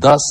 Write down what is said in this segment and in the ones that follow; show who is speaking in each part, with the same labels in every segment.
Speaker 1: 10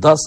Speaker 1: 10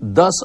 Speaker 1: 10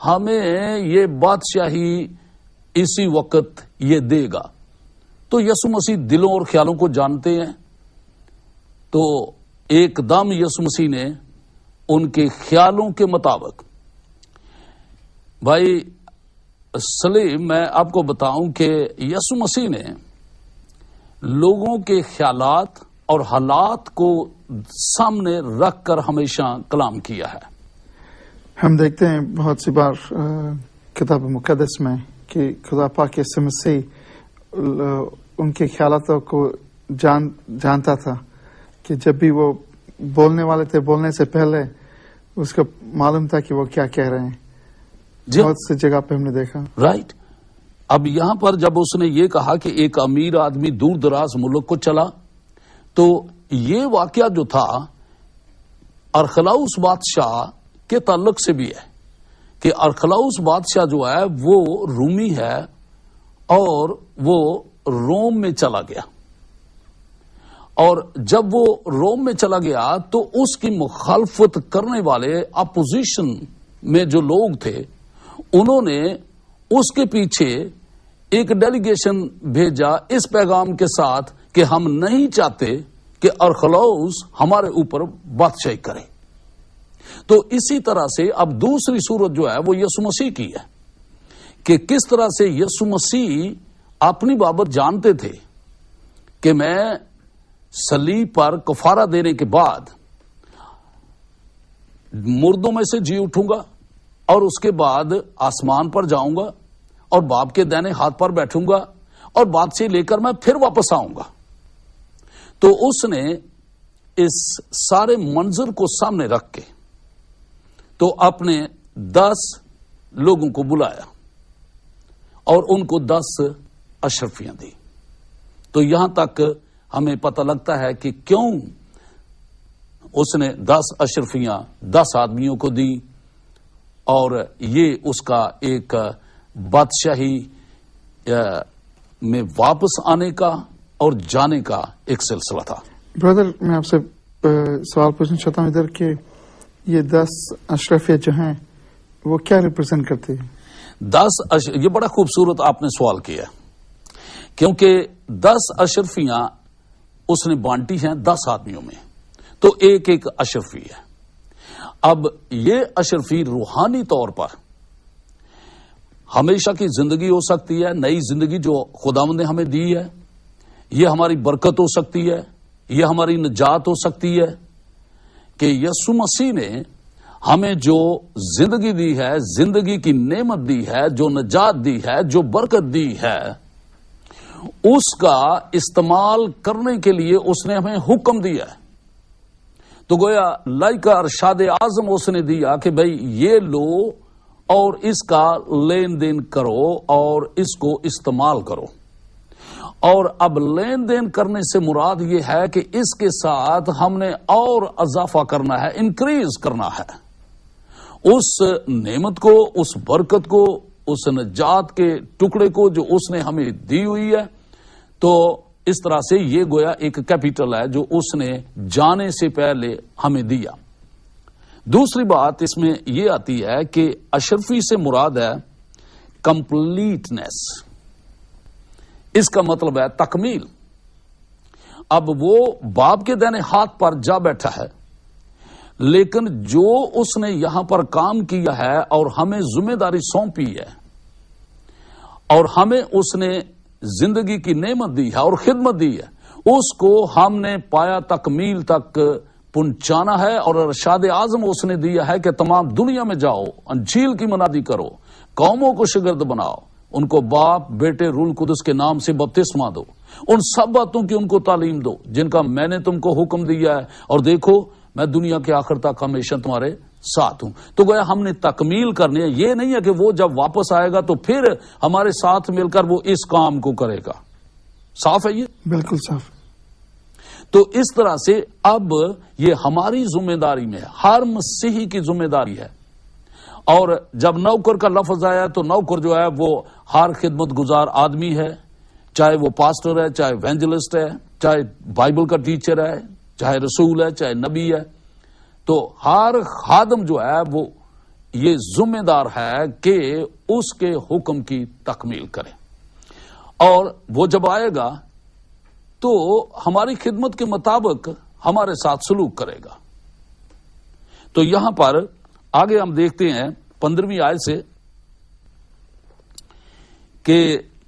Speaker 1: ہمیں یہ بادشاہی اسی وقت یہ دے گا. تو یسوع مسیح دلوں اور خیالوں کو جانتے ہیں. تو ایک دم یسوع مسیح نے ان کے خیالوں کے مطابق، بھائی سلیم میں آپ کو بتاؤں کہ یسوع مسیح نے لوگوں کے خیالات اور حالات کو سامنے رکھ کر ہمیشہ کلام کیا ہے.
Speaker 2: ہم دیکھتے ہیں بہت سی بار کتاب مقدس میں کہ خدا پاک یسوع مسیح ان کے خیالاتوں کو جانتا تھا کہ جب بھی وہ بولنے والے تھے، بولنے سے پہلے اس کو معلوم تھا کہ وہ کیا کہہ رہے ہیں. بہت سی جگہ پہ ہم نے دیکھا.
Speaker 1: رائٹ. اب یہاں پر جب اس نے یہ کہا کہ ایک امیر آدمی دور دراز ملک کو چلا، تو یہ واقعہ جو تھا ارخلاؤس بادشاہ کے تعلق سے بھی ہے کہ ارخلاؤس بادشاہ جو ہے وہ رومی ہے اور وہ روم میں چلا گیا. اور جب وہ روم میں چلا گیا تو اس کی مخالفت کرنے والے اپوزیشن میں جو لوگ تھے انہوں نے اس کے پیچھے ایک ڈیلیگیشن بھیجا اس پیغام کے ساتھ کہ ہم نہیں چاہتے کہ ارخلاؤس ہمارے اوپر بادشاہی کرے. تو اسی طرح سے اب دوسری صورت جو ہے وہ یسوع مسیح کی ہے کہ کس طرح سے یسوع مسیح اپنی بابت جانتے تھے کہ میں صلیب پر کفارہ دینے کے بعد مردوں میں سے جی اٹھوں گا اور اس کے بعد آسمان پر جاؤں گا اور باپ کے دائیں ہاتھ پر بیٹھوں گا اور بادشاہی لے کر میں پھر واپس آؤں گا. تو اس نے اس سارے منظر کو سامنے رکھ کے تو اپنے 10 لوگوں کو بلایا اور ان کو 10 اشرفیاں دی. تو یہاں تک ہمیں پتہ لگتا ہے کہ کیوں اس نے 10 اشرفیاں 10 آدمیوں کو دی، اور یہ اس کا ایک بادشاہی میں واپس آنے کا اور جانے کا ایک سلسلہ تھا.
Speaker 2: بردر میں آپ سے سوال پوچھنا چاہتا ہوں ادھر کہ یہ 10 اشرفیہ جو ہیں وہ کیا ریپرزینٹ کرتے ہیں؟
Speaker 1: یہ بڑا خوبصورت آپ نے سوال کیا کیونکہ 10 اشرفیاں اس نے بانٹی ہیں 10 آدمیوں میں، تو ایک ایک اشرفی ہے. اب یہ اشرفی روحانی طور پر ہمیشہ کی زندگی ہو سکتی ہے، نئی زندگی جو خداوند نے ہمیں دی ہے، یہ ہماری برکت ہو سکتی ہے، یہ ہماری نجات ہو سکتی ہے کہ یسوع مسیح نے ہمیں جو زندگی دی ہے، زندگی کی نعمت دی ہے، جو نجات دی ہے، جو برکت دی ہے، اس کا استعمال کرنے کے لیے اس نے ہمیں حکم دیا ہے. تو گویا لائکا ارشاد اعظم اس نے دیا کہ بھئی یہ لو اور اس کا لین دین کرو اور اس کو استعمال کرو. اور اب لین دین کرنے سے مراد یہ ہے کہ اس کے ساتھ ہم نے اور اضافہ کرنا ہے، انکریز کرنا ہے اس نعمت کو، اس برکت کو، اس نجات کے ٹکڑے کو جو اس نے ہمیں دی ہوئی ہے. تو اس طرح سے یہ گویا ایک کیپیٹل ہے جو اس نے جانے سے پہلے ہمیں دیا. دوسری بات اس میں یہ آتی ہے کہ اشرفی سے مراد ہے کمپلیٹنس. اس کا مطلب ہے تکمیل. اب وہ باپ کے دائیں ہاتھ پر جا بیٹھا ہے، لیکن جو اس نے یہاں پر کام کیا ہے اور ہمیں ذمہ داری سونپی ہے اور ہمیں اس نے زندگی کی نعمت دی ہے اور خدمت دی ہے، اس کو ہم نے پایا تکمیل تک پہنچانا ہے. اور ارشاد اعظم اس نے دیا ہے کہ تمام دنیا میں جاؤ، انجیل کی منادی کرو، قوموں کو شاگرد بناؤ، ان کو باپ بیٹے روح القدس کے نام سے بپتسمہ دو، ان سب باتوں کی ان کو تعلیم دو جن کا میں نے تم کو حکم دیا ہے، اور دیکھو میں دنیا کے آخر تک ہمیشہ تمہارے ساتھ ہوں. تو گویا ہم نے تکمیل کرنی ہے. یہ نہیں ہے کہ وہ جب واپس آئے گا تو پھر ہمارے ساتھ مل کر وہ اس کام کو کرے گا. صاف ہے یہ؟
Speaker 2: بالکل صاف.
Speaker 1: تو اس طرح سے اب یہ ہماری ذمہ داری میں ہے، ہر مسیحی کی ذمہ داری ہے. اور جب نوکر کا لفظ آیا تو نوکر جو ہے وہ ہر خدمت گزار آدمی ہے، چاہے وہ پاسٹر ہے، چاہے ایونجلسٹ ہے، چاہے بائبل کا ٹیچر ہے، چاہے رسول ہے، چاہے نبی ہے. تو ہر خادم جو ہے وہ یہ ذمہ دار ہے کہ اس کے حکم کی تکمیل کرے، اور وہ جب آئے گا تو ہماری خدمت کے مطابق ہمارے ساتھ سلوک کرے گا۔ تو یہاں پر آگے ہم دیکھتے ہیں 15ویں آیت سے کہ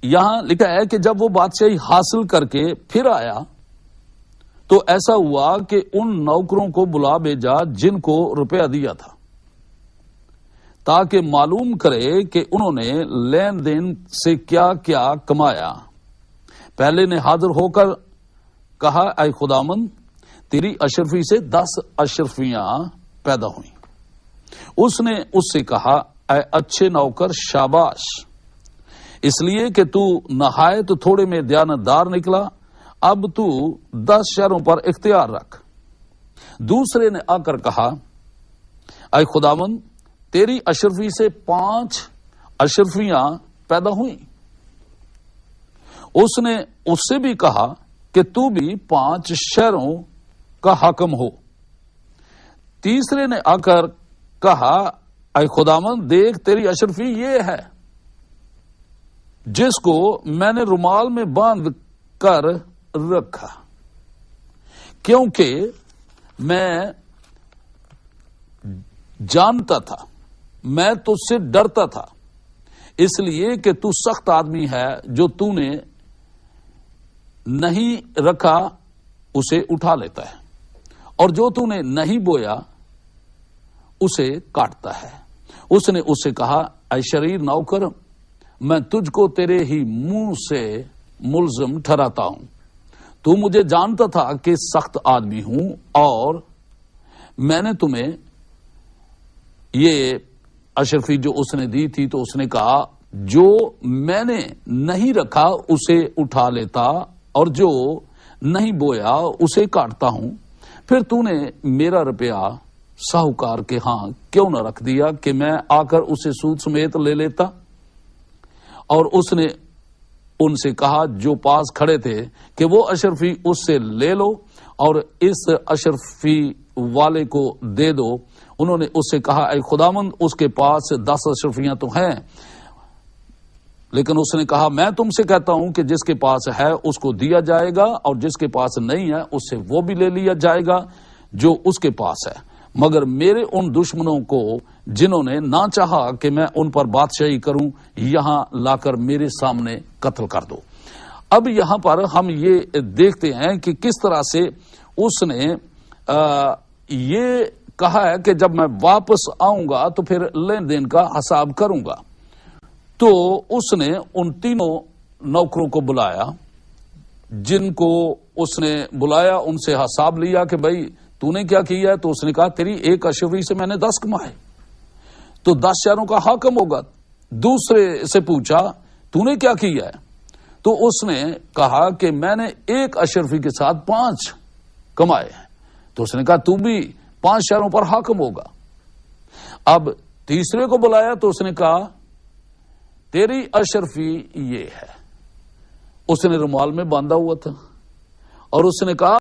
Speaker 1: یہاں لکھا ہے کہ جب وہ بادشاہی حاصل کر کے پھر آیا تو ایسا ہوا کہ ان نوکروں کو بلا بھیجا جن کو روپیہ دیا تھا، تاکہ معلوم کرے کہ انہوں نے لین دین سے کیا کیا کمایا۔ پہلے نے حاضر ہو کر کہا، اے خداوند، تیری اشرفی سے 10 اشرفیاں پیدا ہوئیں۔ اس نے اس سے کہا، اے اچھے نوکر، شاباش، اس لیے کہ تو نہایت تھوڑے میں دیانتدار نکلا، اب تو 10 شہروں پر اختیار رکھ۔ دوسرے نے آ کر کہا، اے خداوند، تیری اشرفی سے 5 اشرفیاں پیدا ہوئیں۔ اس نے اس سے بھی کہا کہ تو بھی 5 شہروں کا حاکم ہو۔ تیسرے نے آ کر کہا، اے خداوند، دیکھ تیری اشرفی یہ ہے جس کو میں نے رومال میں باندھ کر رکھا، کیونکہ میں جانتا تھا، میں تجھ سے ڈرتا تھا، اس لیے کہ تو سخت آدمی ہے، جو تو نے نہیں رکھا اسے اٹھا لیتا ہے، اور جو تو نے نہیں بویا اسے کاٹتا ہے۔ اس نے اس سے کہا، اے شریر نوکر، میں تجھ کو تیرے ہی منہ سے ملزم ٹھہراتا ہوں۔ تو مجھے جانتا تھا کہ سخت آدمی ہوں، اور میں نے تمہیں یہ اشرفی جو اس نے دی تھی تو اس نے کہا، جو میں نے نہیں رکھا اسے اٹھا لیتا، اور جو نہیں بویا اسے کاٹتا ہوں۔ پھر تو نے میرا روپیہ ساہوکار کے ہاں کیوں نہ رکھ دیا کہ میں آ کر اسے سود سمیت لے لیتا؟ اور اس نے ان سے کہا جو پاس کھڑے تھے کہ وہ اشرفی اس سے لے لو اور اس اشرفی والے کو دے دو۔ انہوں نے اس سے کہا، اے خداوند، اس کے پاس 10 اشرفیاں تو ہیں۔ لیکن اس نے کہا، میں تم سے کہتا ہوں کہ جس کے پاس ہے اس کو دیا جائے گا، اور جس کے پاس نہیں ہے اس سے وہ بھی لے لیا جائے گا جو اس کے پاس ہے۔ مگر میرے ان دشمنوں کو جنہوں نے نہ چاہا کہ میں ان پر بادشاہی کروں، یہاں لا کر میرے سامنے قتل کر دو۔ اب یہاں پر ہم یہ دیکھتے ہیں کہ کس طرح سے اس نے یہ کہا ہے کہ جب میں واپس آؤں گا تو پھر لین دین کا حساب کروں گا۔ تو اس نے ان تینوں نوکروں کو بلایا، جن کو اس نے بلایا ان سے حساب لیا کہ بھائی تو نے کیا کیا ہے؟ تو اس نے کہا، تیری 1 اشرفی سے میں نے 10 کمائے، تو 10 شہروں کا حاکم ہوگا۔ دوسرے سے پوچھا، تو نے کیا کیا ہے؟ تو اس نے کہا کہ میں نے 1 اشرفی کے ساتھ 5 کمائے ہیں۔ تو اس نے کہا، تو بھی 5 شہروں پر حاکم ہوگا۔ اب تیسرے کو بلایا تو اس نے کہا، تیری اشرفی یہ ہے۔ اس نے رومال میں باندھا ہوا تھا، اور اس نے کہا،